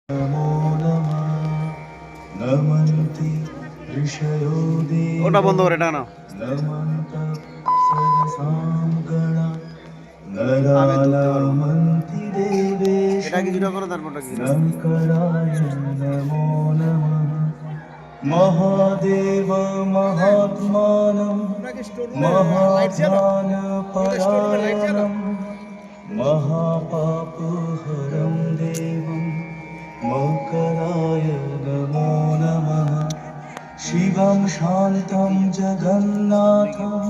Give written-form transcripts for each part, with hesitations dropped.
नमो नमः नमन्ति ऋषयो ওটা বন্ধ देवो করে এটা না नमन्तः सरसां गणा আমি তুলতে পারবো না। नरानामन्ति देवेश এটা কিছুটা করো তারপরটা কিছু शङ्कराय नमो नमः महादेव महात्मानं महाज्ञानपरायणं महापापहरं देवं मकराय नमो नमः शिवं शान्तं जगन्नाथं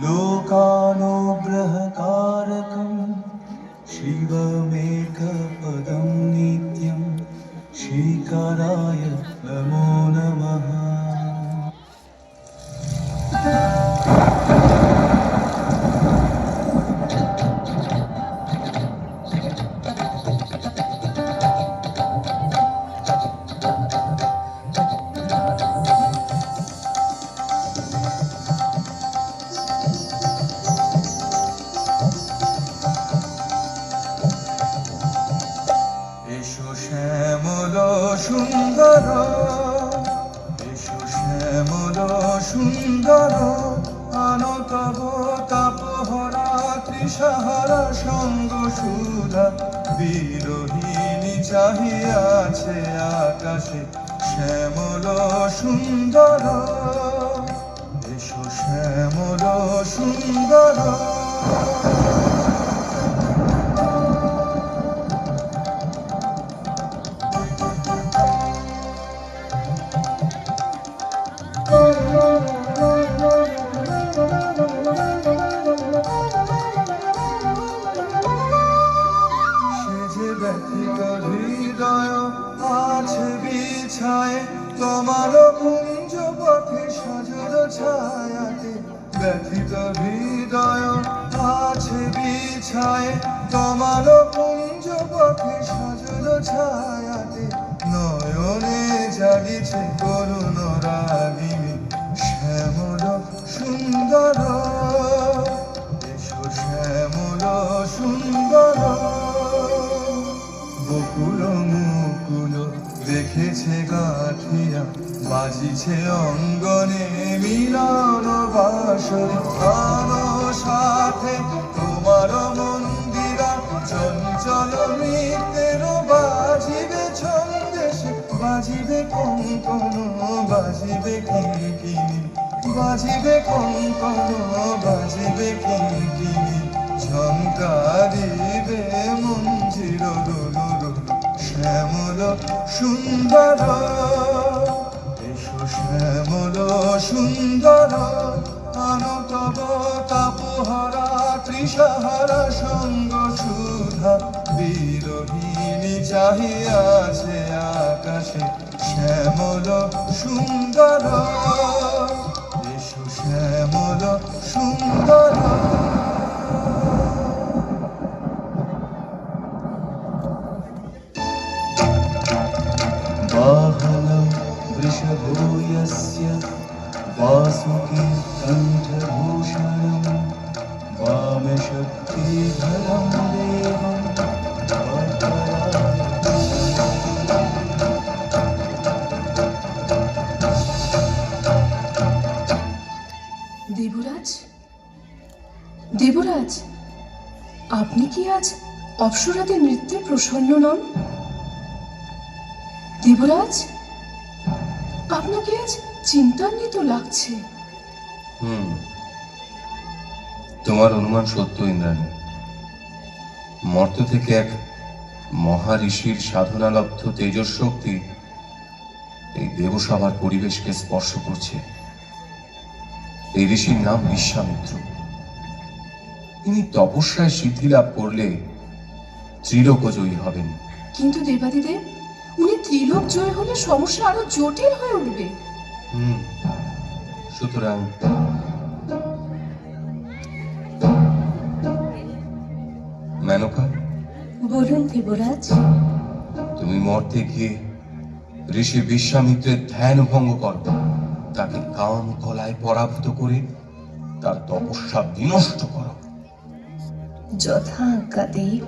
लोकानुग्रहकारकं शिवमेकपदं नित्यं श्रीकराय नमो नमः এসো শ্যামল সুন্দর এসো শ্যামল সুন্দর আনো তব তাপহরা তৃষাহারা সঙ্গ সুধা বিরোহিণী চাহিয়াছে আকাশে শ্যামল সুন্দর এসো শ্যামল সুন্দর সেজে ব্যথিত হৃদয় আছে বিছায় তোমার কুঞ্জ পথে সজল ছায়াতে ব্যথিত হৃদয় আছে বিছায় তোমার কুঞ্জ পথে সজল ছায়াতে নয়নে জাগিছে করুণ রাগিনী শ্যামল সুন্দর এসো শ্যামল সুন্দর বকুল মুকুল রেখেছে গাঁথিয়া বাজিছে অঙ্গনে মিলন বাসরি আনো সাথে তোমার মন্দিরা চঞ্চল নৃত্যের বাজিবে ছন্দেশে বাজিবে কঙ্কন বাজিবে কিঙ্কিণী বাজিবে কঙ্কন বাজিবে কিঙ্কিণী ঝঙ্কারিবে মঞ্জির রুলু শ্যামল সুন্দর এসো শ্যামল সুন্দর আনো তব তাপহরা তৃষাহারা সঙ্গ সুধা বিরোহিণী চাহিয়াছে আকাশে শ্যামল সুন্দর এসো শ্যামল সুন্দর वाहनं वृषभो यस्य वासुकी कण्ठभूषणं वामे शक्तिधरं देवं দেবরাজ দেবরাজ আপনি কি আজ অপ্সরাদের নৃত্যে প্রসন্ন নন? দেবরাজ আপনাকে আজ চিন্তান্বিত লাগছে। তোমার অনুমান সত্য ইন্দ্রাণী। মর্ত থেকে এক মহাঋষির সাধনালব্ধ তেজস শক্তি এই দেবসভার পরিবেশকে স্পর্শ করছে। এই ঋষির নাম বিশ্বামিত্র। তিনি তপস্যায় সিদ্ধি লাভ করলে ত্রিলোকজয়ী হবেন। কিন্তু দেবাদিদেব, উনি ত্রিলোক জয় হলে সমস্যা আরো জটিল হয়ে উঠবে। সুতরাং মেনকা, বলুন দেবরাজ। তুমি মর্তে গিয়ে ঋষি বিশ্বামিত্রের ধ্যান ভঙ্গ করো, তাকে কাম কলায় পরাভূত করে তার তপস্যা বিনষ্ট করো। যথা আজ্ঞা দেব।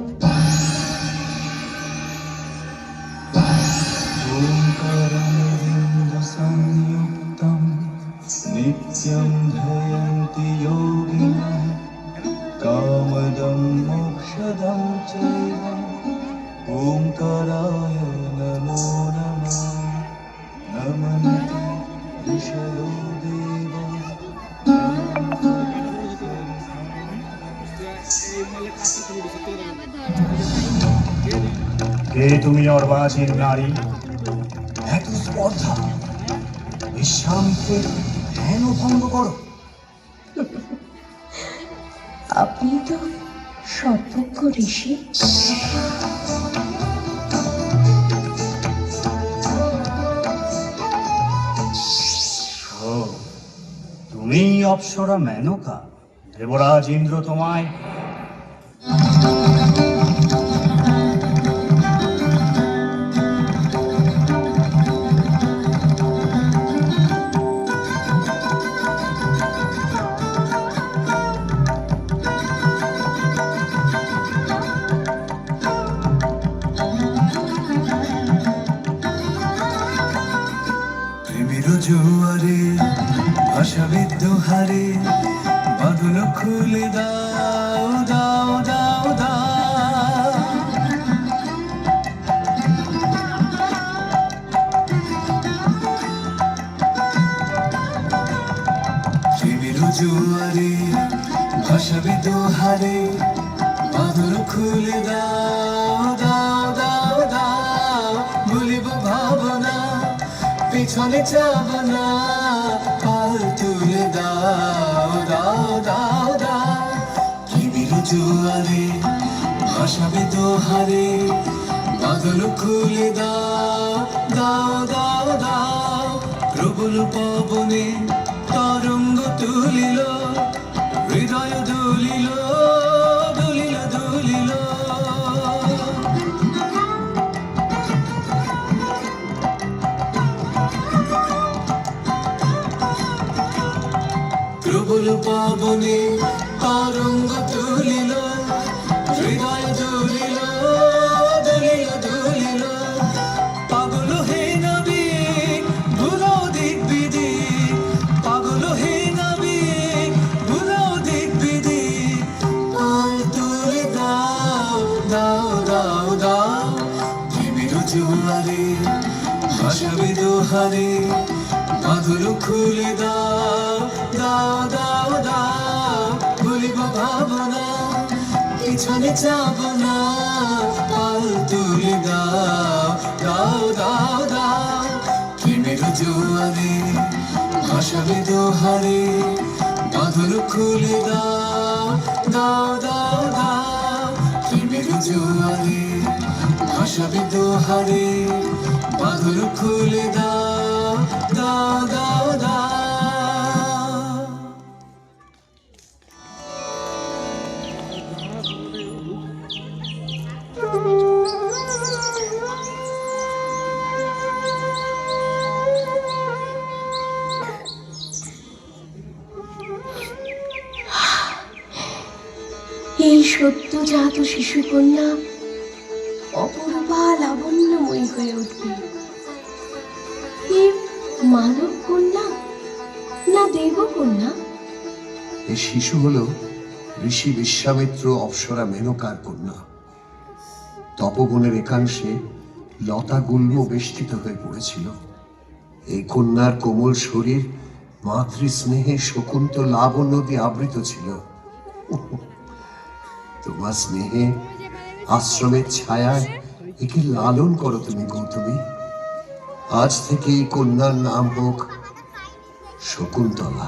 नित्यं ध्ययन्ति योगिनः कामदं मोक्षदं चैव ओंकाराय नमो नमः नमन्ति ऋषयो देवा কে তুমি অর্বাচীন নারী? এত স্পর্ধা, বিশ্বামিত্রের ধ্যান ভঙ্গ করো। আপনি তো সর্বজ্ঞ ঋষি। ও, তুমি অপ্সরা মেনকা? দেবরাজ ইন্দ্র তোমায় প্রেমের জোয়ারে ভাষাবিদ্ধ হারে বাঁধন খুলে দাও দাও দাও দাও প্রেমের জোয়ারে ভাষাবিদ্ধ হারে বাঁধন খুলে দাও দাও দাও দাও ভুলিব ভাবনা পিছনে যাব না পাল তুলে দাও দাও দাও দাও প্রেমের জোয়ারে ভাসাবে দোহারে বাদল খুলে দাও দাও দাও দাও প্রবল পবনে তরঙ্গ তুলিল হৃদয় দুলিল দুলিল দুলিল প্রবল পবনে তরঙ্গ তুলিল হৃদয় দুলিল দুলিল দুলিল পাগল হে নবী ভুলো দিক বিধি পাগল হে নবী ভুলো দিক বিধি পাল তুলে দাও দাও দাও দাও প্রেমের জোয়ারে ভাসাবে দোহারে বাদল খুলে দাও দাও দাও দাও ভুলিব ভাবনা পিছনে যাব না পাল তুলে দাও দাও দাও দাও প্রেমের জোয়ারে ভাসাবে দোহারে বাদল খুলে দাও দাও দাও দাও প্রেমের জোয়ারে ভাসাবে দোহারে বাদল খুলে দাও দাও দাও দাও এই সদ্যজাত শিশুকন্যা অপরূপা লাবণ্যময়ী হয়ে উঠবে। এ মানব কন্যা না দেবকন্যা? এই শিশু হলো ঋষি বিশ্বামিত্র অপ্সরা মেনকার কন্যা। তপবনের একাংশে লতা গুল্ম বেষ্টিত হয়ে পড়েছিল। এই কন্যার কোমল শরীর মাতৃস্নেহে শকুন্ত লাবণ্য দিয়ে আবৃত ছিল। তোমার স্নেহে আশ্রমের ছায়ায় একে লালন করো তুমি গৌতমী। আজ থেকে এই কন্যার নাম হোক শকুন্তলা।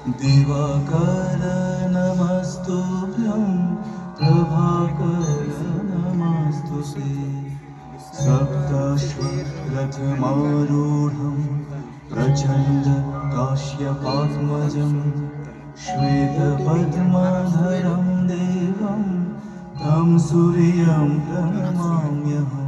दिवाकर नमस्तुभ्यं प्रभाकर नमस्तुते सप्तश्वरथमारूढं प्रचण्ड काश्यपात्मजं श्वेतपद्माधरं देवं तं सूर्यं प्रणमाम्यहम्।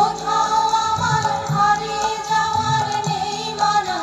কোথাও আমার হারিয়ে যাওয়ার নেই মানা।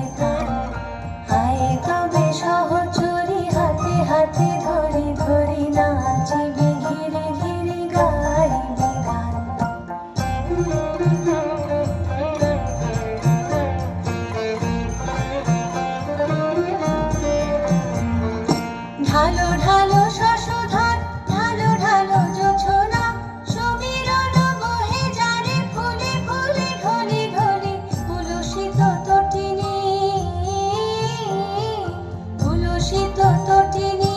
তবে তার আয় তবে সহচরি হাতে হাতে ধরি ধরি নাচিবি ঘিরে ঘিরে গাইবি গান ঢালো ঢালো শশধর ঢালো ঢালো জোছনা সমীরণ বহে যারে ফুলে ফুলে ঢলে ঢলে তুলসিত তটিনী তুলসিত তটিনী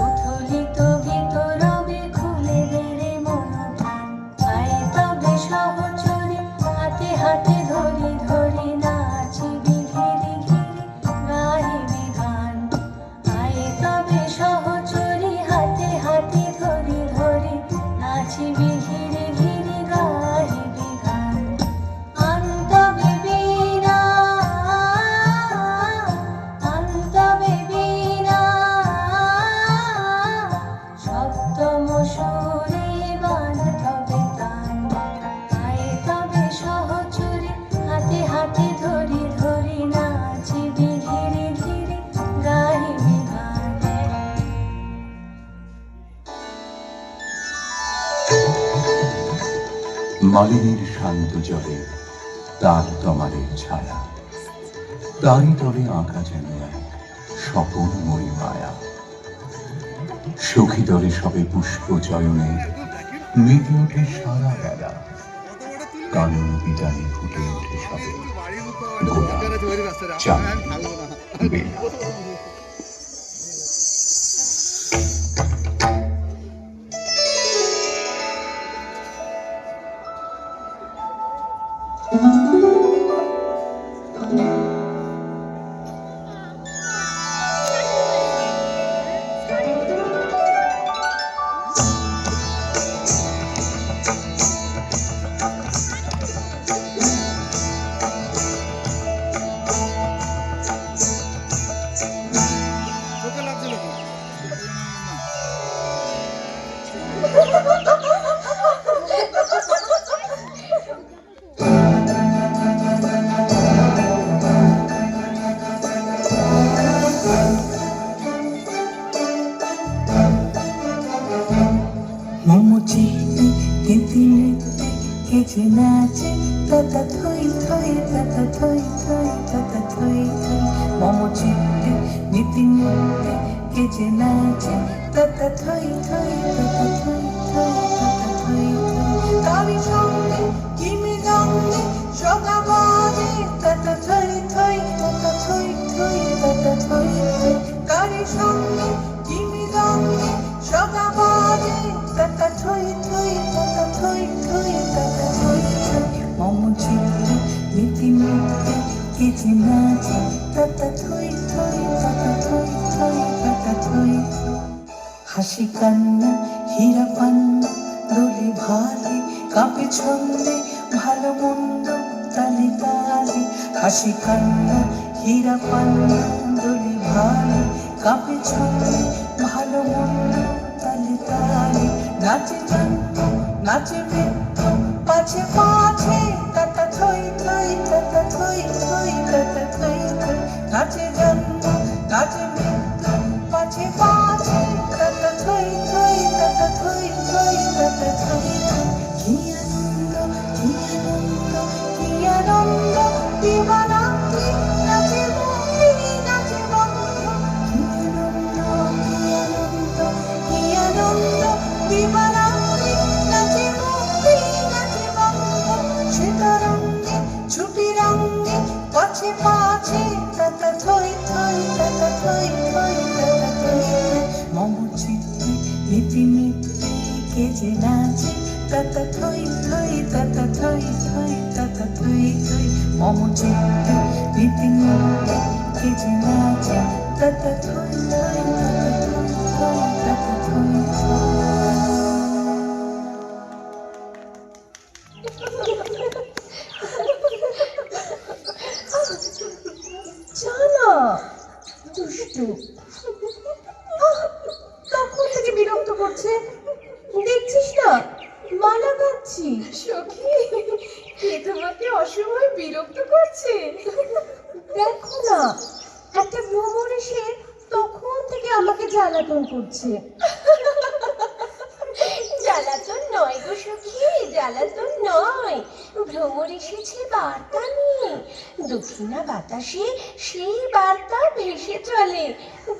উথলিত গীত রবে খুলে দেরে মনপ্রাণ আয় তবে সহচরে হাতে হাতে ধরি ধরি নাচিবি ঘিরে ঘিরে গাইবি গান আয় তবে সহচরি হাতে হাতে ধরি ধরি নাচিবি ঘিরে ঘিরে গাইবি গান আন্তবে বীণা আন্তবে বীণা সপ্তম সুরে বাঁধবে তান আয় তবে সহচরে হাতে হাতে ধরি ধরি নাচিবি ঘিরে ঘিরে গাইবি গান মালিনীর শান্ত জলে তার তমালের ছায়া তারই তলে আঁকা যেন এক স্বপনময়ী মায়া সখী দলে সবে পুষ্প চয়নে মেতে ওঠে সারা বেলা কানন বিতানে ফুটে ওঠে সবে গোলাপ চাঁদ বেলা মোমোচিতে তিতি নৃত্যে কেচে নাচে তাতা থই থই তাতা থই থই তাতা থই থই মোমোচিতে তিতি নৃত্যে কেচে নাচে তাতা থই থই তাতা থই থই তাতা থই থই তারি সঙ্গে কি মৃদঙ্গে সদা বাজে তাতা থই থই তাতা থই থই তাতা থই থই তারি সঙ্গে কি মৃদঙ্গে সদা বাজে তাতা থই থই তাতা থই থই তাতা থই থই মোমোচিতে নীতি নৃত্যে কেচে নাচে তাতা থই থই তাতা থই থই তাতা থই থই হাসি কান্না হীরা পান্না দোলে ভালে কাঁপে ছন্দে ভালো মন্দ তালে তালে হাসি কান্না হীরা পান্না দোলে ভালে কাঁপে ছন্দে ভালো মন্দ তালে তালে নাচে জন্ত নাচে বৃদ্ধ পাছে পাছে তাতা থই থই তাতা থই থই তাতা থই থই নাচে জন্ত নাচে বৃদ্ধ পাছে পাছে তাতা থই থই তাতা থই থই তাতা থই থই কি আনন্দ কি আনন্দ কি আনন্দ দিবারাত্রি নাচে মুক্তি নাচে বন্ধ কি আনন্দ কি আনন্দ দিবারাত্রি নাচে মুক্তি নাচে বন্ধ সীতারঙ্গে ছুটি রঙ্গে পাছে পাছে তাতা থই থই তাতা থই থই তাতা থই থই মোমোচিতে নীতি নৃত্যে কেচে নাচে তাতা থই থই তাতা থই থই তাতা থই থই মোমোচিতে নীতি নৃত্যে কেচে নাচে তাতা থই থই তাতা থই থই তাতা থই থই জানা দুষ্টু তখন থেকে বিরক্ত করছে দেখছিস না মালা গাচ্ছি সখী কে তোমাকে অসময়ে বিরক্ত করছে? দেখো না, একটা ভ্রমর এসে তখন থেকে আমাকে জ্বালাতন করছে। জ্বালাতন নয় গো সখী, জ্বালাতন নয়। ভ্রমর এসেছে বার্তা নিয়ে, দক্ষিণা বাতাসে সেই বার্তা ভেসে চলে,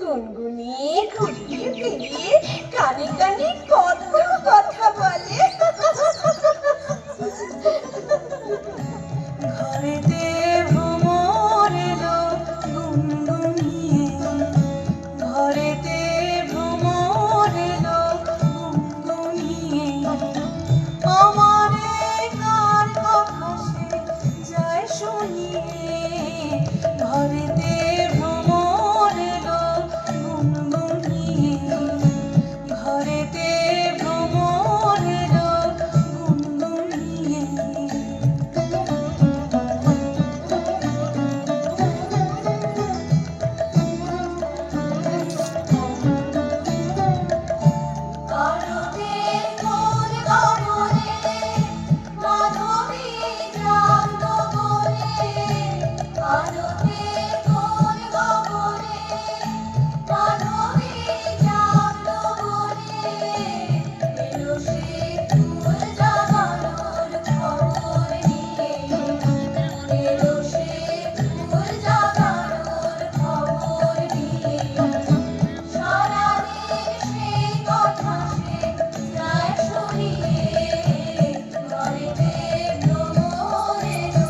গুনগুনিয়ে ঘুরিয়ে ফিরিয়ে কানে কানে কত কথা বলে। ঘরেতে ভ্রমর এলো গুনগুনিয়ে, ঘরেতে ভ্রমর এলো গুনগুনিয়ে, আমারে কার কথা সে যায় শুনিয়ে। ঘরেতে ভ্রমর এলো গুনগুনিয়ে, ঘরেতে ভ্রমর এলো গুনগুনিয়ে। করবে কোন গগনে মাধবী গ্রাম গগনে, করবে কোন গগনে মাধবী গ্রাম গগনে, এলো সে ফুল জাগানোর খবর নিয়ে, এলো সে ফুল জাগানোর খবর নিয়ে। সারাদিন সেই কথা সে যায় শুনিয়ে, ঘরেতে ভ্রমর এলো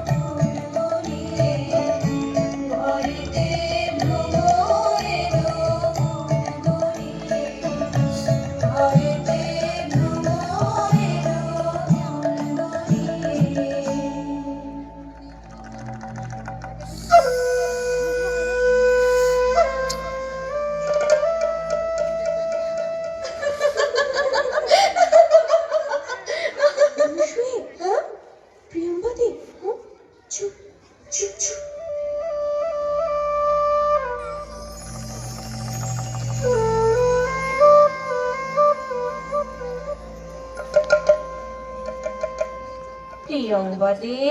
গুনগুনিয়ে, ঘরেতে ভ্রমর এলো গুনগুনিয়ে, ঘরেতে ভ্রমর এলো গুনগুনিয়ে। হ্যাঁ প্রিয়ম্বদী, চুপ চুপ চুপ। প্রিয়ম্বদী,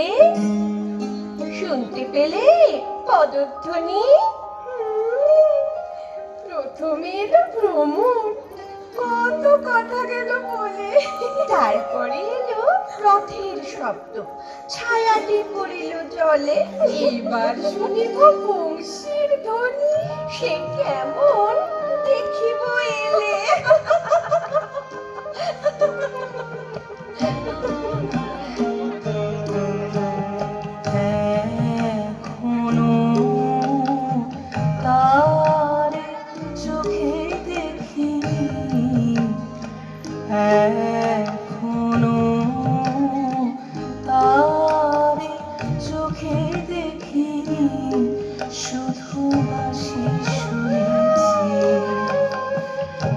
শুনতে পেলে পদধ্বনি? প্রথমে এলো ভ্রমর, কত কথা গেল বলে, তারপরে এলো রথের শব্দ, ছায়াটি পড়িল জলে, এবার শুনিব বংশীর ধ্বনি, সে কেমন দেখিব এলে। এখনো তারে চোখে দেখিনি, এখনো তারে চোখে দেখিনি, শুধু বাসি শুনেছি,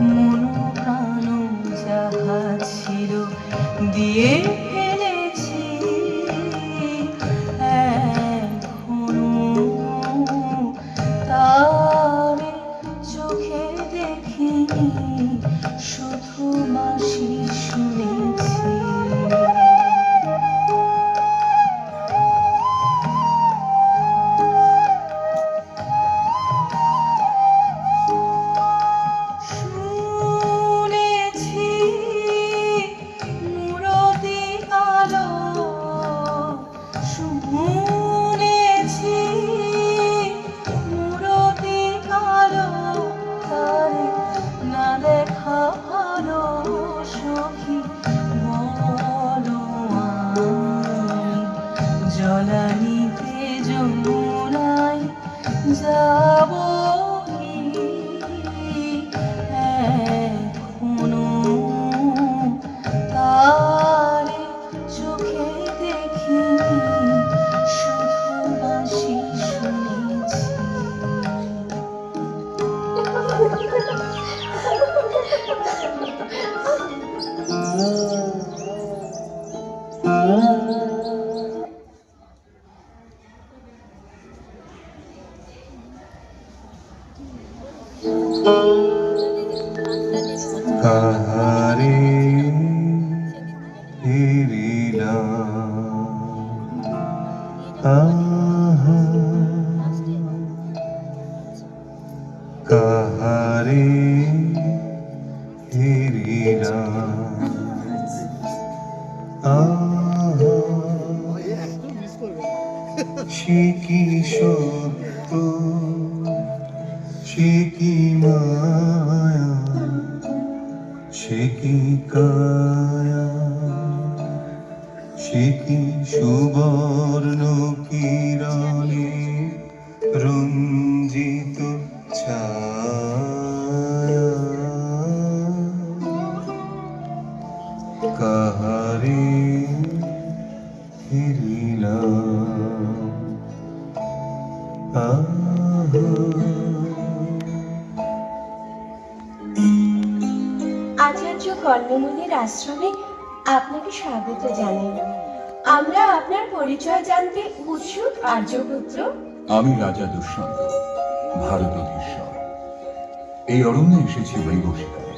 মন প্রাণ যাহা ছিল দিয়ে ফেলেছি, এখনো তারে চোখে দেখিনি, শুধু বাসি শুনেছি। শুনেছি মুরতি আলো, শুনেছি মুরতি আলো, তারে না দেখা ভালো সখী বলো আমি, জলানিতে যমুনায় যাব কি, এখনো তারে চোখে দেখিনি, শুধু বাসি শুনেছি। কাহারে ফিরিলাম বলে। কাহারে হেরিলাম সে কি সত্য সে কি মায়া সে কি কায়া সে কি সুবর্ণ কিরণে রঞ্জিত ছায়া কাহারে ফিরিলাম আচার্য কর্ণমুনির আশ্রমে আপনাকে স্বাগত জানাই। আমরা আপনার পরিচয় জানতে উৎসুক আর্যপুত্র। আমি রাজা দুষ্যন্ত, ভারত অধীশ্বর। এই অরণ্যে এসেছি মৃগ শিকারে।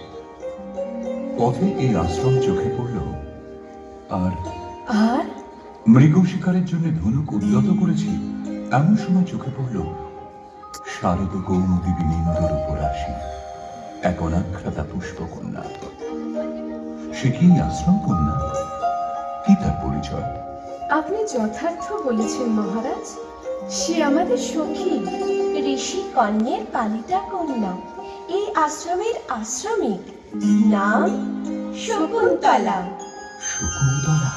পথে এই আশ্রম চোখে পড়ল, আর আর মৃগ শিকারের জন্য ধনুক উদ্যত করেছি এমন সময় চোখে পড়ল শারদ কৌমুদী বিনিন্দর উপর আসি এক অনাঘ্রাতা পুষ্পকন্যা। সে কি আশ্রম কন্যা? কি তার পরিচয়? আপনি যথার্থ বলেছেন মহারাজ, সে আমাদের সখী, ঋষি কন্যের পালিতা কন্যা, এই আশ্রমের আশ্রমিক, নাম শকুন্তলা। শকুন্তলা?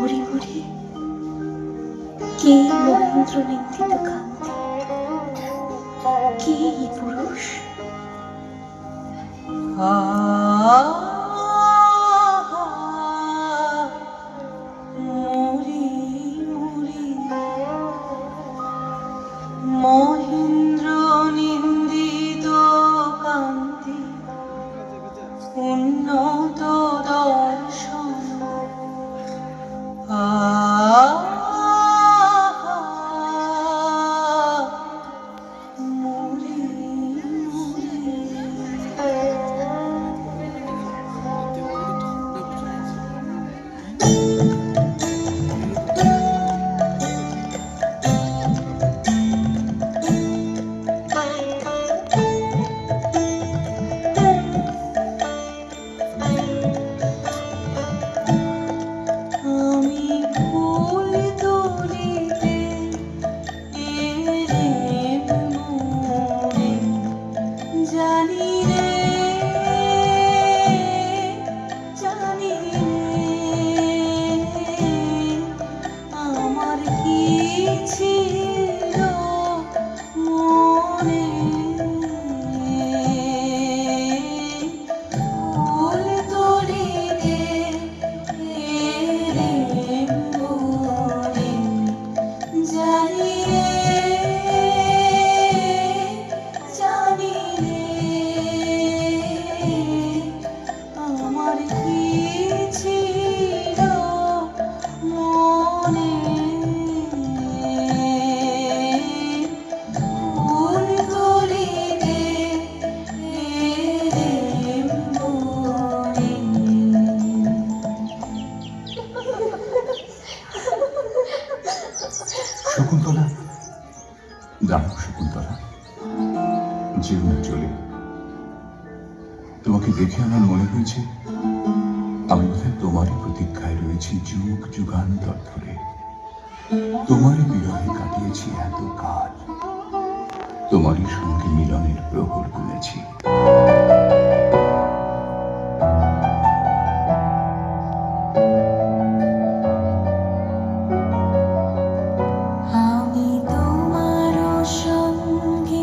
মরি মরি কে মহেন্দ্র নিন্দিত কান্তি, কে এই পুরুষ? মরি মরি মহেন্দ্র নিন্দিত কান্তি, উন্নত দর্শন মরি আমি ফুল তুলিতে এলেম মোরে, জানি রে জানি রে আমার কি ছিল মনে, ফুল তুলিতে এলেম মোরে, জানি রে জানি রে আমার কি ছিল মনে, ফুল তুলিতে এলেম মোরে। শকুন্তলা, দাঁড়াও শকুন্তলা, যেও না চলে। তোমাকে দেখে আমার মনে হয়েছে আমি বোধহয় তোমারই প্রতীক্ষায় রয়েছি যুগ যুগান্তর ধরে। তোমারই বিরহে কাটিয়েছি এত কাল, তোমারই সঙ্গে মিলনের প্রহর গুনেছি। আমি তোমার সঙ্গে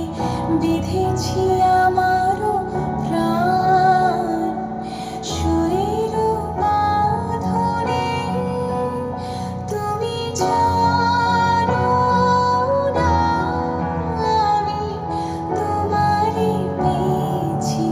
বিধেছি আমার প্রাণ, শরীর বাঁধনে তুমি জানো না আমি তোমারই পেয়েছি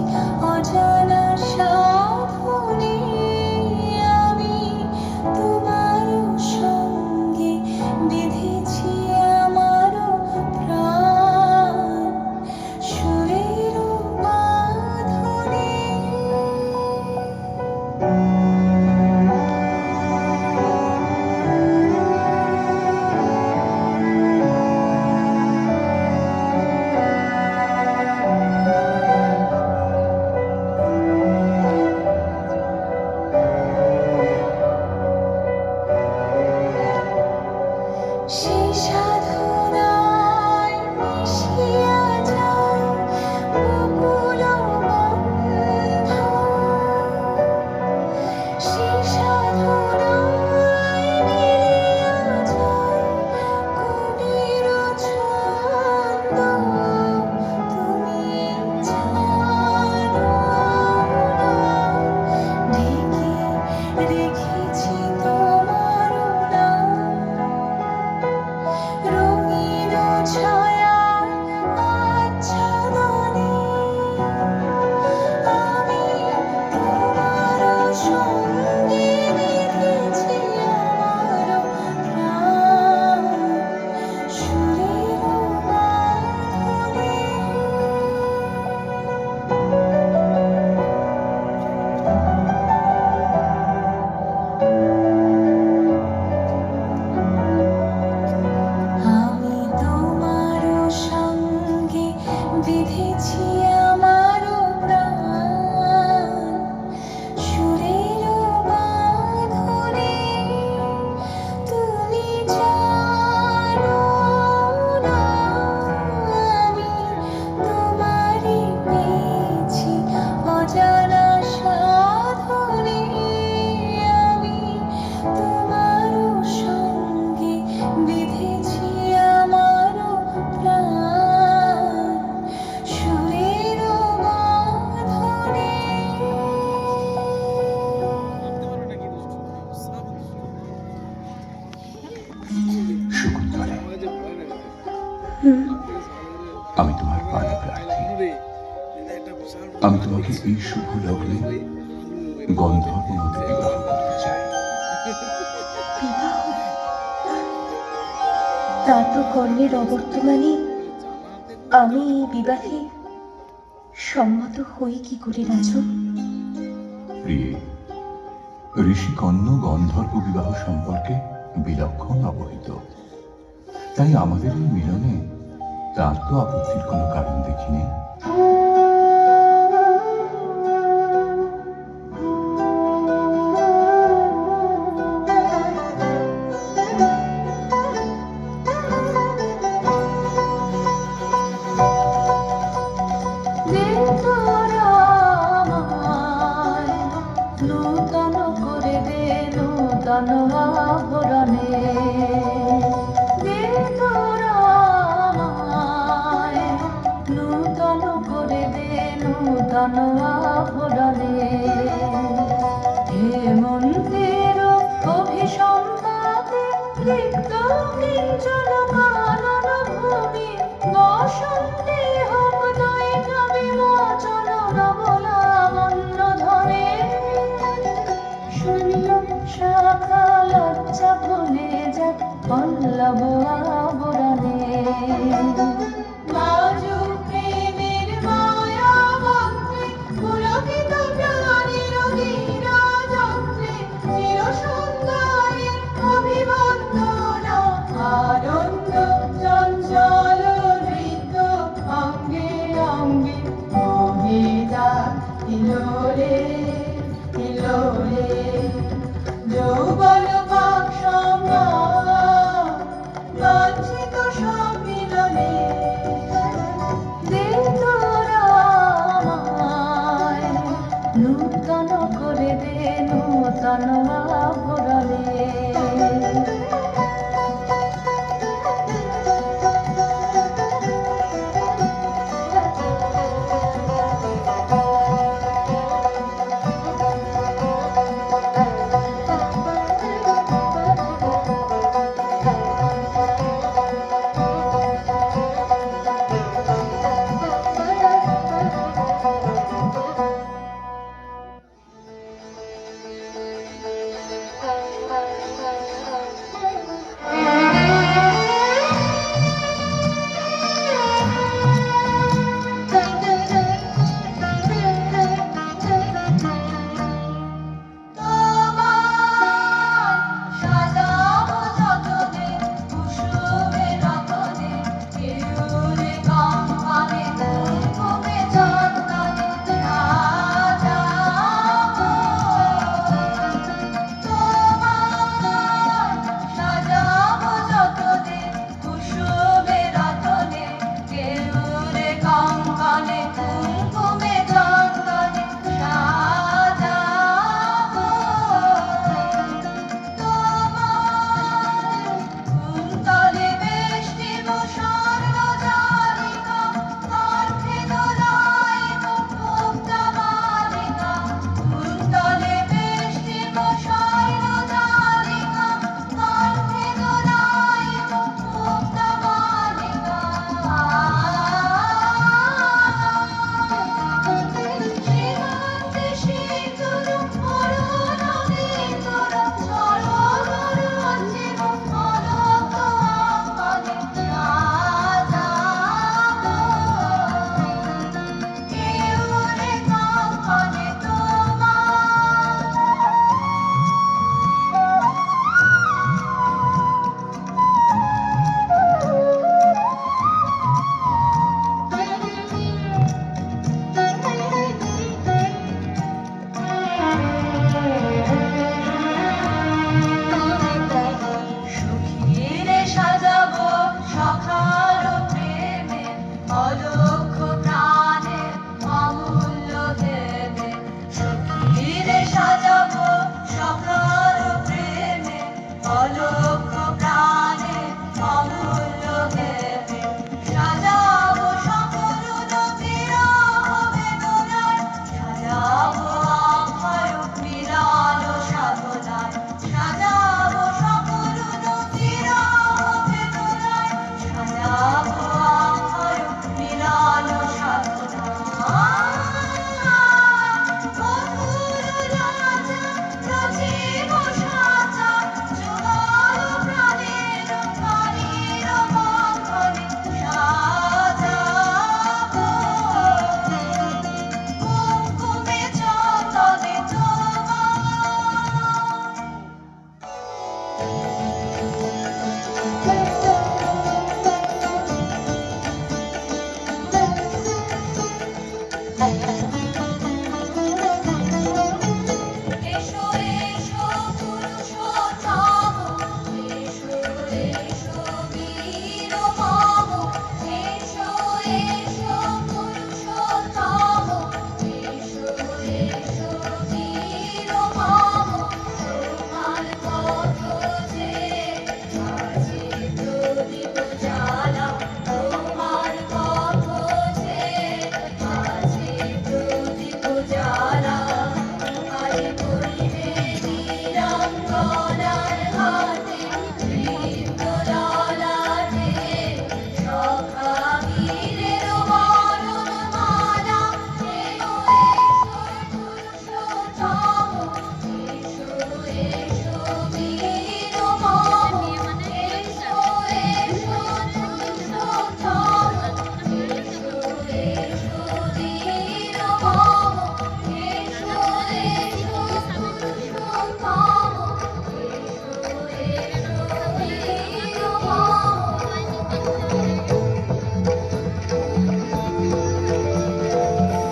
আমি তোমার পানে প্রার্থী। আমি তোমাকে এই শুভ লগ্নে গন্ধর্ব নদী বিবাহ করতে চাই। বিবাহ? তা তো কর্ণের অবর্তমানে আমি এই বিবাহে সম্মত হই কি করে রাজন? প্রিয়ে, ঋষি কর্ণ গন্ধর্ব বিবাহ সম্পর্কে বিলক্ষণ অবহিত, তাই আমাদের এই মিলনে তার তো আপত্তির কোনো কারণ দেখিনি। নূতন করে দে নূতন আভরণে দে তোরা আমায়, নূতন করে দে নূতন আভরণে হেমন্তের অভিসম্পাতে রিক্ত কিঞ্চন কানন ভূমি বসন্তে হোক দৈকা বিমোচন নবলাবণ্য ধরে শূন্য শাখা লজ্জ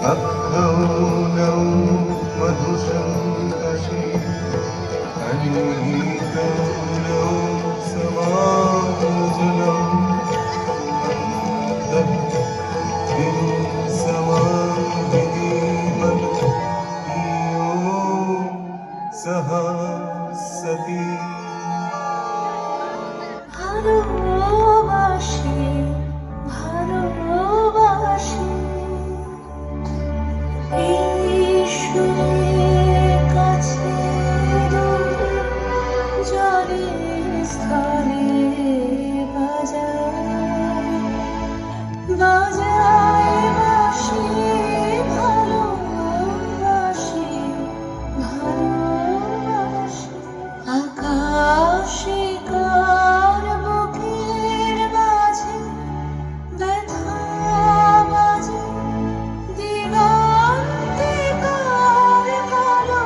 अक्षौणौ मधुसङ्कषे अनीतौनौ समाजनम् सह सती ভালোবাসি ভালোবাসি এই সুরের কাছে দূরে জলের স্থলে বাজায় বাজায় বাঁশি ভালোবাসি ভালোবাসি আকাশে কার বুকের মাঝে ব্যথা বাজে দিগন্তে কার কালো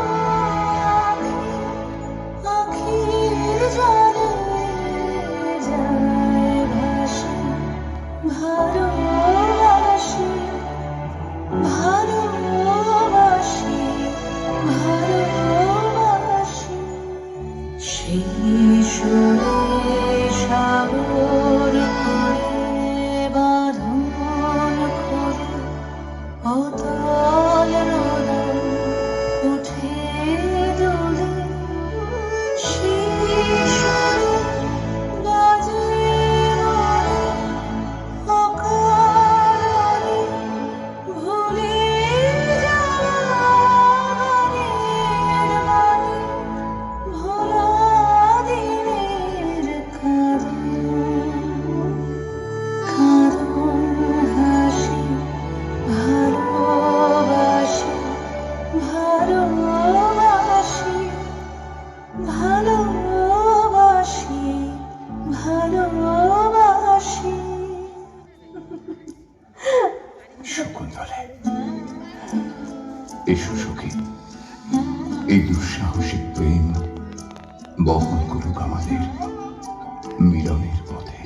আখির জলে যায় ভাসি ভালোবাসি ভালোবাসি ভালোবাসি সেই সুরে সাগর করে বাঁধন করে অতল নদন উঠে দোলে সেই সুরে বাজে মনে অকারণে ভুলে যাওয়া গানের মানে ভোলা দিনের কাঁদন হাসি ভালোবাসি ভালোবাসি ভালোবাসি ভালোবাসি শকুন্তলে এসো সখী, এই দুঃসাহসিক প্রেম বহন করুক আমাদের মিলনের পথে।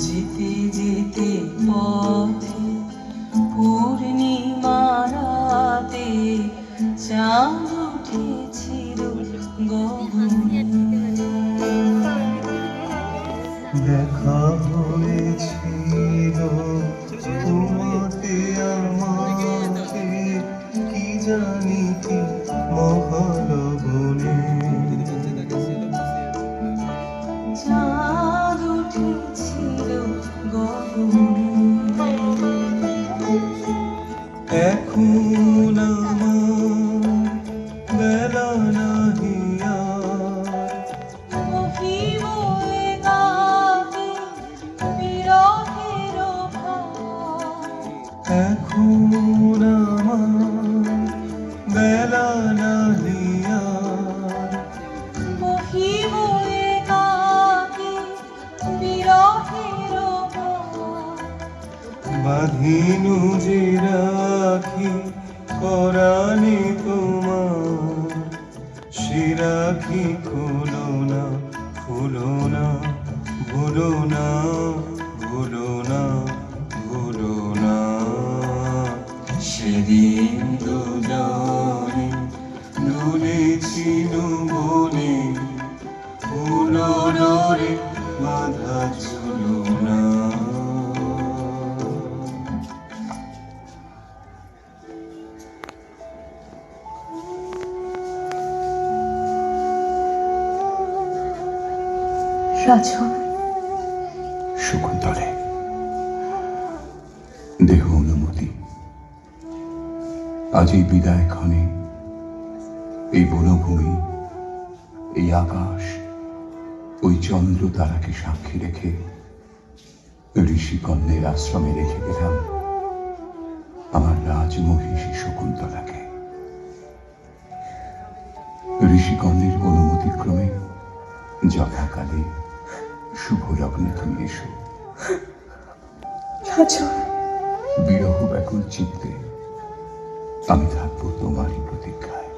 যেতে যেতে পথে পূর্ণিমা রাতে চাঁদ উঠেছিল গগনে দেখা হয়েছিল তোমাতে আমাকে কি জানি কি মহালবনে চাঁদ উঠেছিল গগনে এখন আমার বেলা নাহি আর মহিম একাকী বিরহের ভার এখন আমার বেলা নাহি আর মহিম একাকী বিরহের ভার বাঁধিনু যে রাখি পরাণে তোমার সে রাখি খুলো না খুলো না ভুলো না ভুলো না ভুলো না সেদিন দুজনে দুলেছিল বলে ফুলো ডোরে বাঁধা ছিল না রাজন, শকুন্তলে দেহ অনুমতি, আজ এই বিদায় ক্ষণে এই বনভূমি, এই আকাশ, ওই চন্দ্র তারাকে সাক্ষী রেখে ঋষিকন্যের আশ্রমে রেখে গেলাম আমার রাজমহিষী শকুন্তলাকে। ঋষিকন্যের অনুমতিক্রমে যথাকালে শুভ লগ্নে তুমি এসো। রাজন, বিরহ ব্যাকুল চিত্তে আমি থাকবো তোমারই প্রতীক্ষায়।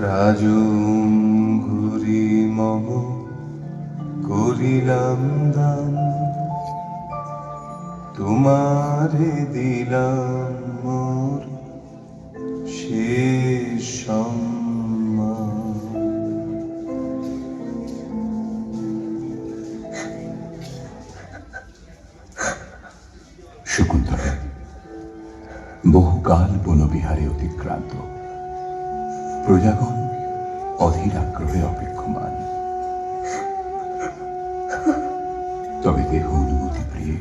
রাজঙ্গুরি মম করিলাম দান, তোমারে দিলাম মোর শেষ সম্মান। শকুন্তলা বহুকাল বনবিহারে অতিক্রান্ত, প্রজাগণ অধীর আগ্রহে অপেক্ষমান। তবে দেহ অনুমতি প্রিয়ে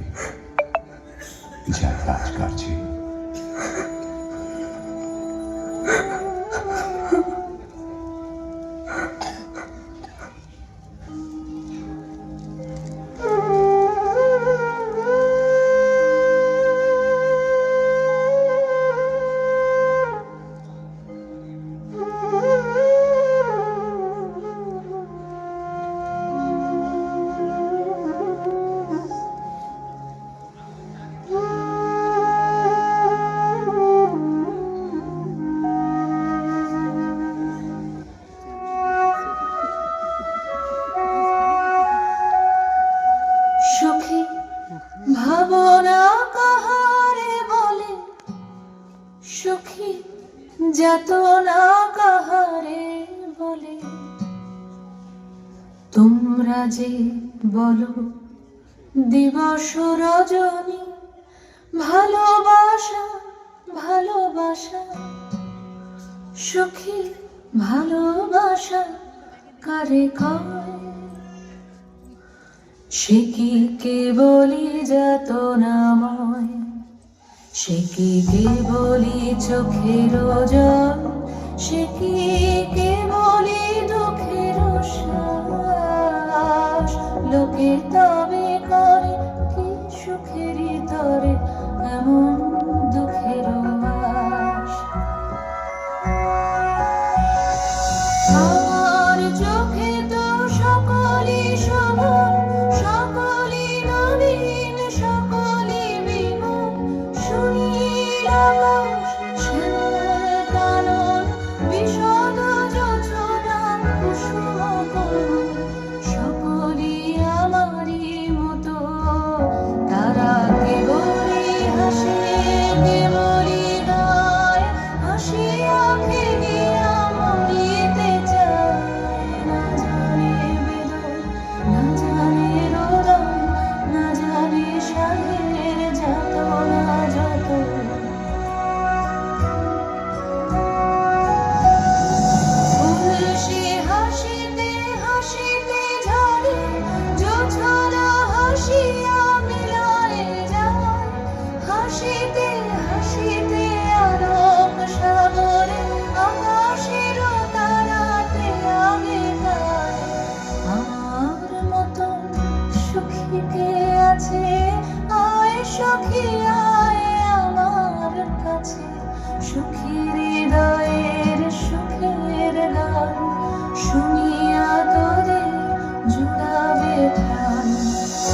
যাই রাজকার্যে। সুখী ভাবনা কাহারে বলে, সুখী যাতনা কাহারে বলে, তোমরা যে বলো দিবস রজনী, ভালোবাসা ভালোবাসা, সুখী ভালোবাসা কারে কয়? সে কি কেবলি যাতনাময়, সে কি কেবলি চোখের জল, সে কি কেবলি দুঃখের শ্বাস? লোকে তবে করে কি সুখেরই তরে এমন দুঃখের বাস? আমার চোখে তো সকলই শোভন, সকলই নবীন, সকলই বিমল, সুনীল আকাশ, শ্যামল কানন, বিশদ যোজনা, কুসুম কোমল, সকলই আমারই মতো। তারা কেবলই হাসে, কেবলই গায়, হাসিয়া খেলিয়া মরিতে চায়। না জানে বেদন, না জানে রোদন, না জানে সাহের যাতনা যত। ফুল সে হাসিতে হাসিতে ঝরে, জোছনা হাসিয়া মিলায়ে যায়। হাসিতে হাসিতে আলোক সাগরে, আকাশের তারাতে আগে গায়। আমার মতন সুখী কে আছে? আয় সখী আয় আমার কাছে, সুখী হৃদয়ের সুখের গান শুনিয়া তোদের জুড়াবে প্রাণ।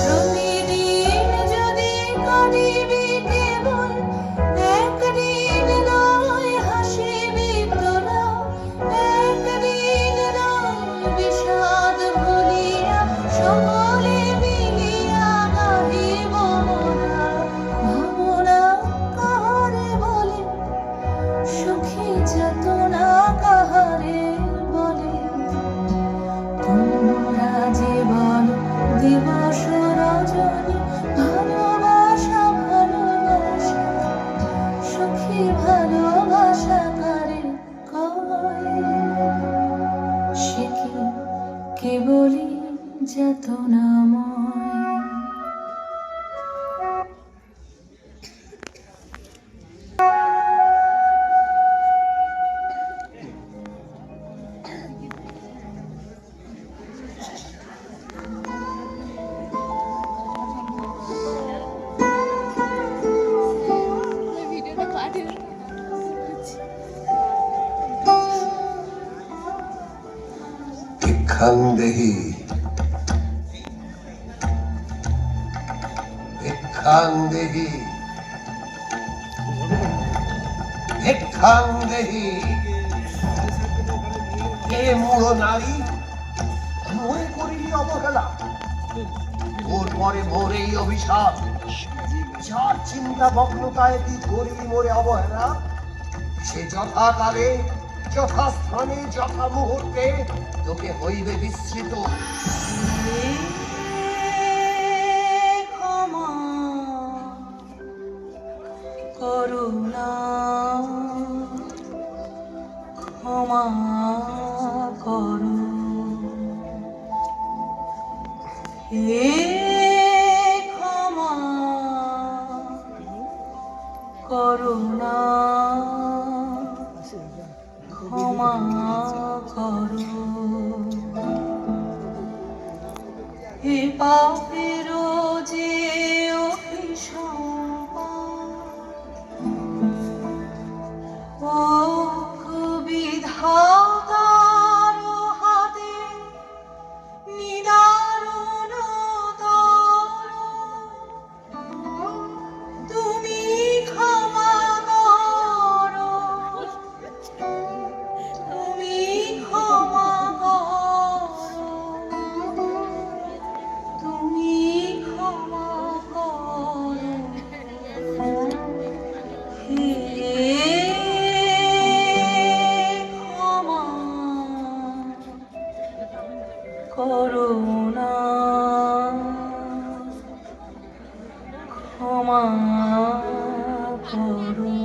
প্রতিদিন যদি কাটিবি কেবল, একদিন নয় হাসিবি তোরা, একদিন নয় বিষাদ ভুলিয়া, সকলে মিলিয়া গাহিব মোরা। ভাবনা কাহারে বলে, সুখী যাতনা কাহারে বলে, তোমরা যে বলো দিবস রজনী, ভালোবাসা ভালোবাসা, সুখী ভালোবাসা কারে কয়? সে কি কেবলই যাতনাময়? দীর্ঘ ভিক্ষাং দেহি ভিক্ষাং দেহি ভিক্ষাং দেহি। কে মূঢ় নারী, মনে করিলি অবহেলা, তোর পরে মোর এই অভিশাপ। যার চিন্তা মগ্নতায় তুই করিলি মোরে অবহেলা, সে যথাকালে যথাস্থানে যথা মুহূর্তে তোকে হইবে বিস্মৃত। ক্ষমা করুণা, ক্ষমা করো হে ক্ষমা করুণা, ক্ষমা করো হে পাপের যে অভিশাপ, ও বিধাতার হাতে নিদারুণ দর, তুমি ক্ষমা করো, তুমি ক্ষমা করো, তুমি ক্ষমা করো হে ক্ষমা করুণা, ক্ষমা করো।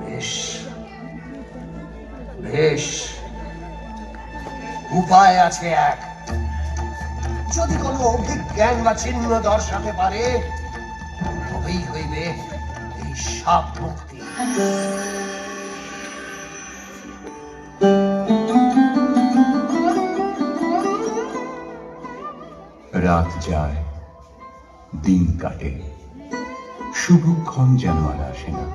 বেশ বেশ, উপায় আছে এক। যদি কোনো অভিজ্ঞান বা চিহ্ন দর্শাতে পারে, তবেই হইবে এই সাপ মুক্তি। রাত যায়, দিন কাটে, শুভক্ষণ যেন আর আসে না।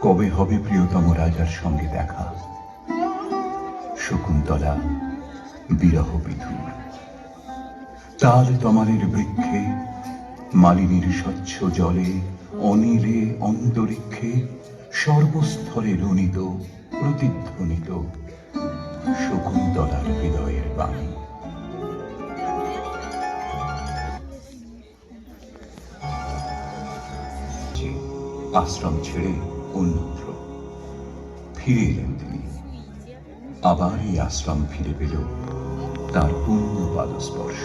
কবে হবে প্রিয়তম রাজার সঙ্গে দেখা? শকুন্তলা বিরহ বিধুর, তার তমালের বৃক্ষে, মালিনীর স্বচ্ছ জলে, অনিলে অন্তরিক্ষে, সর্বস্থলে রণিত প্রতিধ্বনিত শকুন্তলার হৃদয়ের বাণী। আশ্রম ছেড়ে অন্যত্র ফিরে এলেন তিনি। আবার এই আশ্রম ফিরে পেল তার পূর্ণ পাদস্পর্শ।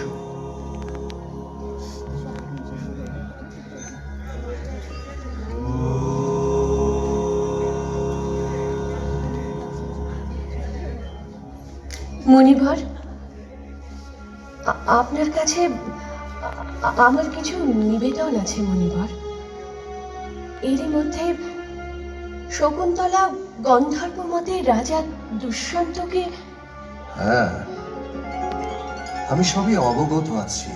মণিবর, আপনার কাছে আমার কিছু নিবেদন আছে মণিবর। এরই মধ্যে শকুন্তলা গন্ধর্ব মতে রাজা দুষ্যন্তকে। হ্যাঁ, আমি সবই অবগত আছি।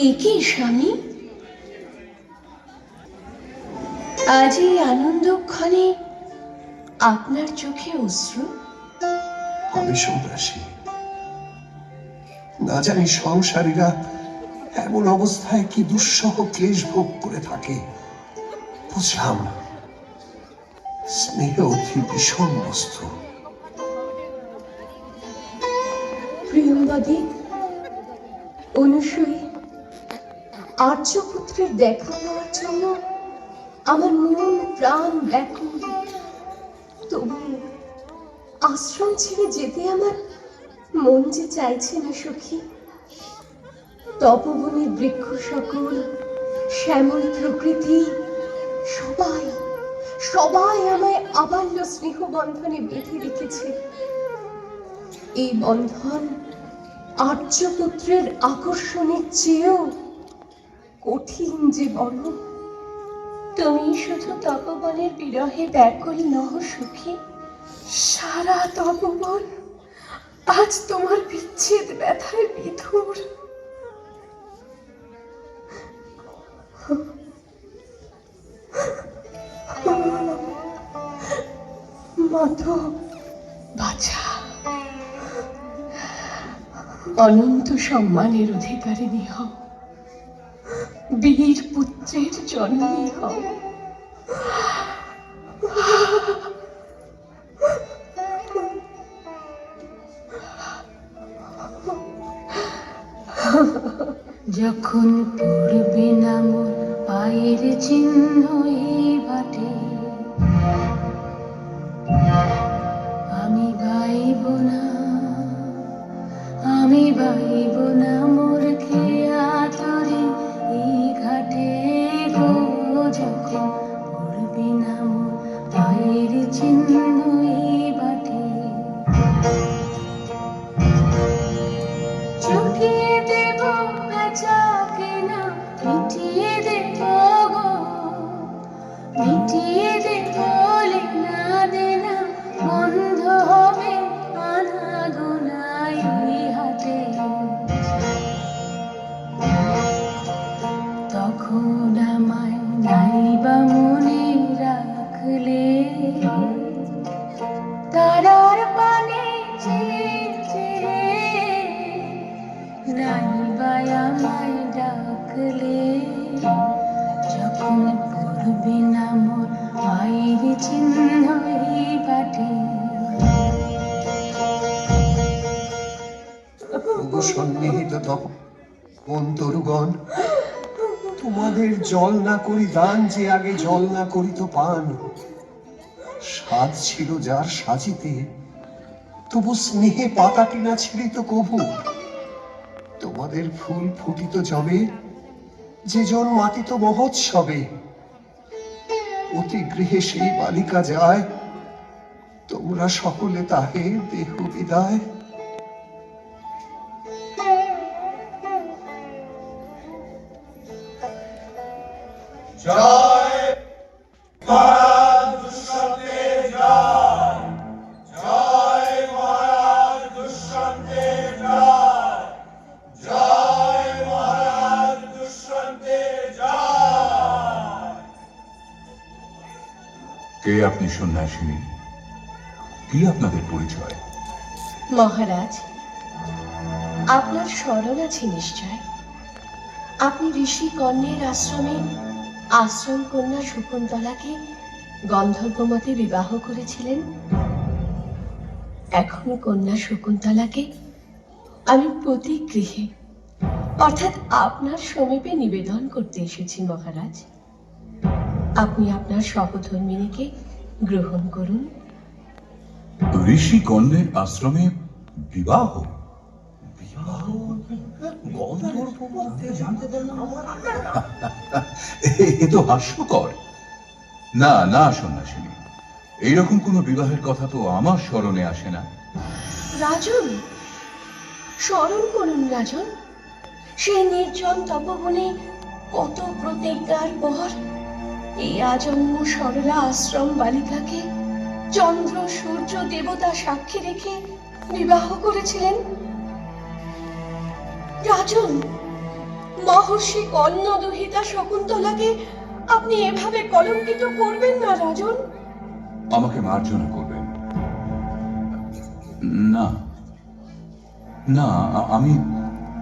একি স্বামী, আজ এই আনন্দক্ষণে আপনার চোখে অশ্রু? আমি সন্ন্যাসী, না জানি সংসারীরা এমন অবস্থায় কি দুঃসহ ক্লেশ ভোগ করে থাকে। বুঝলাম না, স্নেহ অতি ভীষণ বস্তু। প্রিয়ম্বদী, অনুসূয়ী, আর্যপুত্রের দেখা পাওয়ার জন্য আমার মন প্রাণ ব্যাকুল। তবু আশ্রম ছেড়ে যেতে আমার মন যে চাইছে না সখী। তপবনের বৃক্ষ সকল, শ্যামল প্রকৃতি, সবাই সবাই আমায় আবাল্য স্নেহ বন্ধনে বেঁধে রেখেছে। এই বন্ধন আর্যপুত্রের আকর্ষণের চেয়েও কঠিন যে বড়। তুমি শুধু তপবনের বিরহে ব্যাকুল নহ সখী, সারা তপবন আজ তোমার বিচ্ছেদ ব্যথায় বিধুর। মাধব, বাছা, অনন্ত সম্মানের অধিকারিণী হও, বীর পুত্রের জননী হও। যখন পড়বে না মোর পায়ের চিহ্ন এই বাটে, আমি বাইব না, আমি বাইব না মোর খেয়া তরে এই ঘাটে গো। যখন পড়বে না মোর পায়ের চিহ্ন এই বাটে, চুকিয়ে দেব বেচা কেনা, মিটিয়ে দেব গো, মিটিয়ে দেব লেনা দেনা, বন্ধ হবে আনা গোনাই হাতে। তখন আমায় নাইবা মনে রাখলে, তারার পানে নাইবা আমায় ডাকলে। যখন পড়বে না মোর পায়ের চিহ্ন এই বাটে। সন্নিহিত তপন তরুগণ, তোমাদের জল না করি দান, যে আগে জল না করিত পান। সাজ ছিল যার সাজিতে, তবু স্নেহে পাতাটি না ছিঁড়িত কভু। তোমাদের ফুল ফুটিত যবে, যে জন মাতিত মহোৎসবে। অতি গৃহে সেই বালিকা যায়, তোমরা সকলে তাহে দেহ বিদায়। কে আপনি সন্ন্যাসিনী? কি আপনাদের পরিচয়? মহারাজ, আপনার স্মরণ আছে নিশ্চয়। আপনি ঋষি কর্ণের আশ্রমে আশ্রম কন্যা শকুন্তলাকে গন্ধর্বমতে বিবাহ করেছিলেন। এখন কন্যা শকুন্তলাকে আমি প্রতি গৃহে অর্থাৎ আপনার সমীপে নিবেদন করতে এসেছি মহারাজ। আপনি আপনার সহধর্মিণীকে গ্রহণ করুন। ঋষি কর্ণের আশ্রমে বিবাহ? এ তো হাস্যকর। না না সন্ন্যাসিনী, এইরকম কোনো বিবাহের কথা তো আমার স্মরণে আসে না। রাজন, স্মরণ করুন রাজন। সেই নির্জন তপবনে কত প্রতিজ্ঞার পর এই আজন্ম সরলা আশ্রম বালিকাকে চন্দ্র সূর্য দেবতা সাক্ষী রেখে বিবাহ করেছিলেন। রাজন, মহর্ষি কর্ণ দুহিতা শকুন্তলাকে আপনি এভাবে কলঙ্কিত করবেন না রাজন। আমাকে মার্জনা করবেন। না না, আমি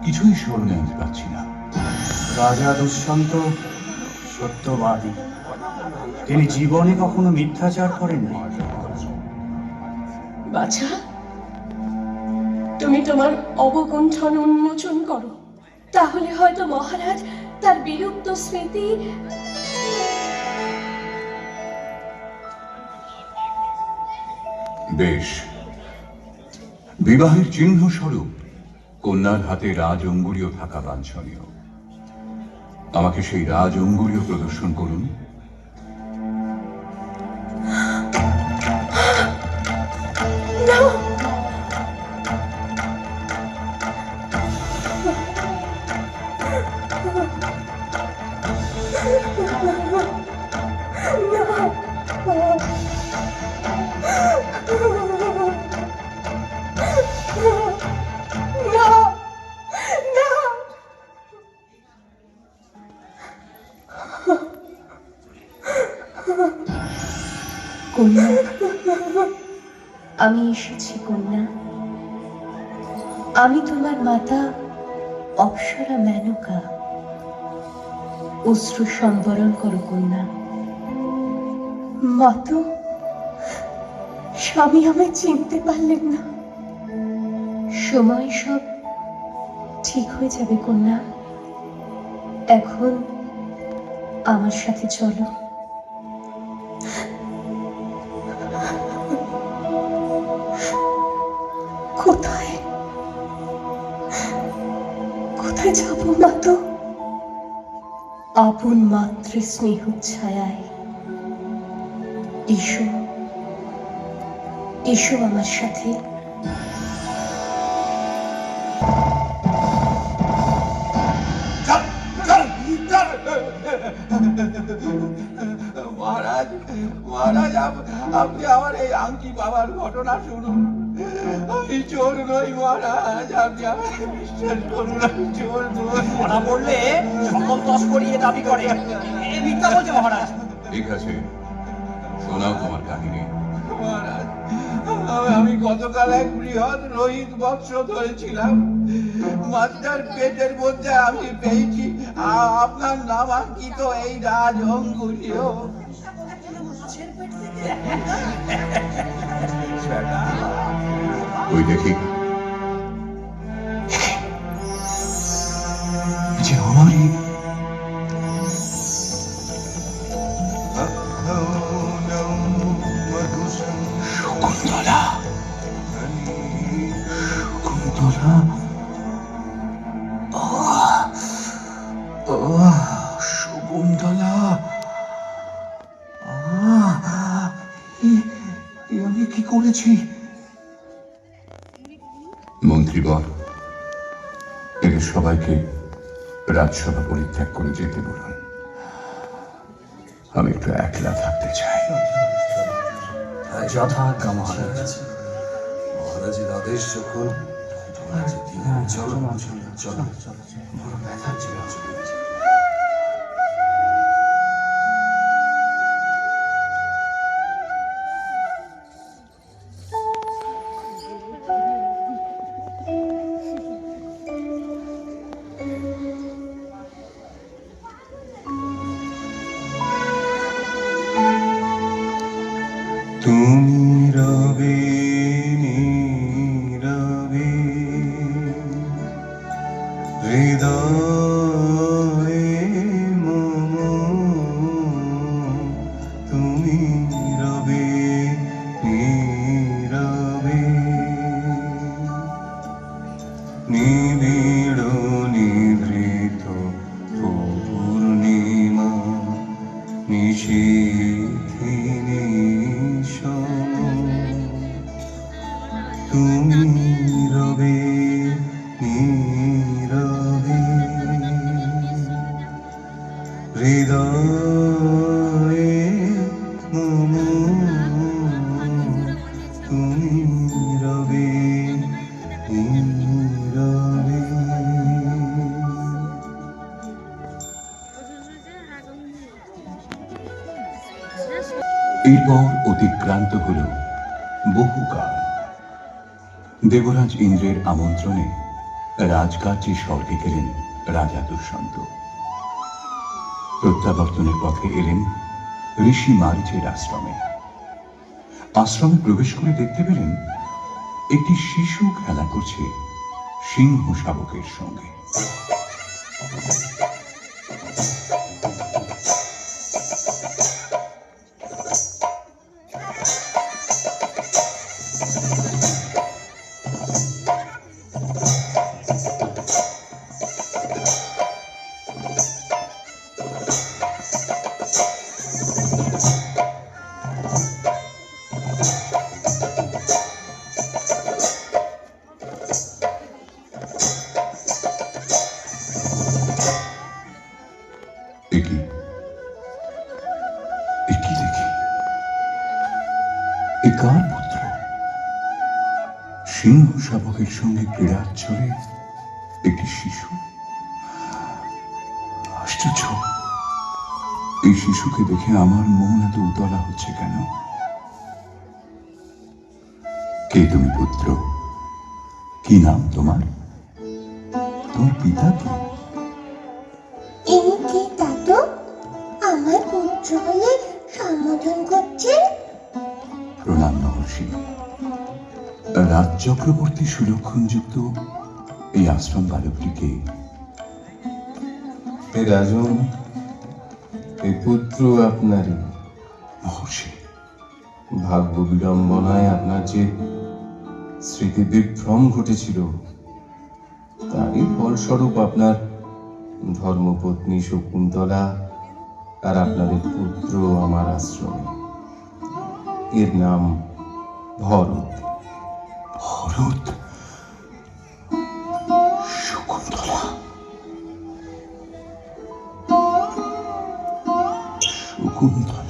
কিছুই স্মরণে আনতে পারছি না। রাজা দুষ্যন্ত সত্যবাদী, তিনি জীবনে কখনো মিথ্যাচার করেননি। বাছা, তুমি তোমার অবগুণ্ঠন উন্মোচন করো, তাহলে হয়তো মহারাজ তার বিলুপ্ত স্মৃতি বেশ, বিবাহের চিহ্ন স্বরূপ কন্যার হাতে রাজ অঙ্গুরীয় থাকা বাঞ্ছনীয়। আমাকে সেই রাজ অঙ্গুরীয় প্রদর্শন করুন। কন্যা, আমি এসেছি কন্যা। আমি তোমার মাতা অপ্সরা মেনকা। অশ্রু সম্বরণ করো কন্যা। মাতো, স্বামী আমায় চিনতে পারলেন না। সময় সব ঠিক হয়ে যাবে কন্যা। এখন আমার সাথে চলো। কোথায় কোথায় যাবো মাতো? আপন মাতৃ স্নেহ ছায়ায়। এসো এসো আমার সাথে। মহারাজ, মহারাজ, আপনি আমার এই আংটি পাওয়ার ঘটনা শুনুন। আমি চোর নই মহারাজ, আপনি আমাকে বিশ্বাস করুন, আমি চোর নই। ধরা পড়লে সকল তস্করিয়ে দাবি করে, এ মিথ্যা বলছে মহারাজ। ঠিক আছে, শোনাও তোমার কাহিনী। মহারাজ, আমি গতকাল এক বৃহৎ রোহিত বৎস ধরেছিলাম। মাছটার পেটের মধ্যে আমি পেয়েছি আপনার নামাঙ্কিত এই রাজ অঙ্গুরীয়। ওই দেখি যে আমারই। শকুন্তলা, শকুন্তলা, শকুন্তলা, আমি কি করেছি? মন্ত্রীবর, এদের সবাইকে রাজসভা পরিত্যাগ করে যেতে বলুন। আমি একটু একলা থাকতে চাই। যথাজ্ঞা মহারাজ। মহারাজের আদেশ যখন চলো চলো বড় ব্যথা ছিল। তুমি রবে নীরবে হৃদয়ে মম, তুমি রবে নীরবে নিবিড় নিভৃত পূর্ণিমা নিশীথিনী সম, তুমি রবে নীরবে হৃদয়ে মম, তুমি রবে নীরবে। এরপর অতিক্রান্ত হল বহুকাল। দেবরাজ ইন্দ্রের আমন্ত্রণে রাজকার্যে স্বর্গে গেলেন রাজা দুষ্যন্ত। প্রত্যাবর্তনের পথে এলেন ঋষি মারিচের আশ্রমে। আশ্রমে প্রবেশ করে দেখতে পেলেন একটি শিশু খেলা করছে সিংহ শাবকের সঙ্গে। কার পুত্র? সিংহ শাবকের সঙ্গে ক্রীড়াচ্ছলে একটি শিশু। আশ্চর্য, এই শিশুকে দেখে আমার মন এত উতলা হচ্ছে কেন? কে তুমি পুত্র? কি নাম তোমার? তোমার পিতা কে? ইনি কে দাদু? আমার পুত্র বলে সম্বোধন করছেন? প্রণাম মহর্ষি। রাজ চক্রবর্তী সুলক্ষণযুক্ত এই আশ্রম বালকটিকে। রাজন, এই পুত্র আপনারই। মহর্ষি, ভাগ্য বিড়ম্বনায় আপনার যে স্মৃতি বিভ্রম ঘটেছিল, তারই ফলস্বরূপ আপনার ধর্মপত্নী শকুন্তলা আর আপনাদের পুত্র আমার আশ্রমে। এর নাম ভরত। ভরত? শকুন্তলা? শকুন্তলা?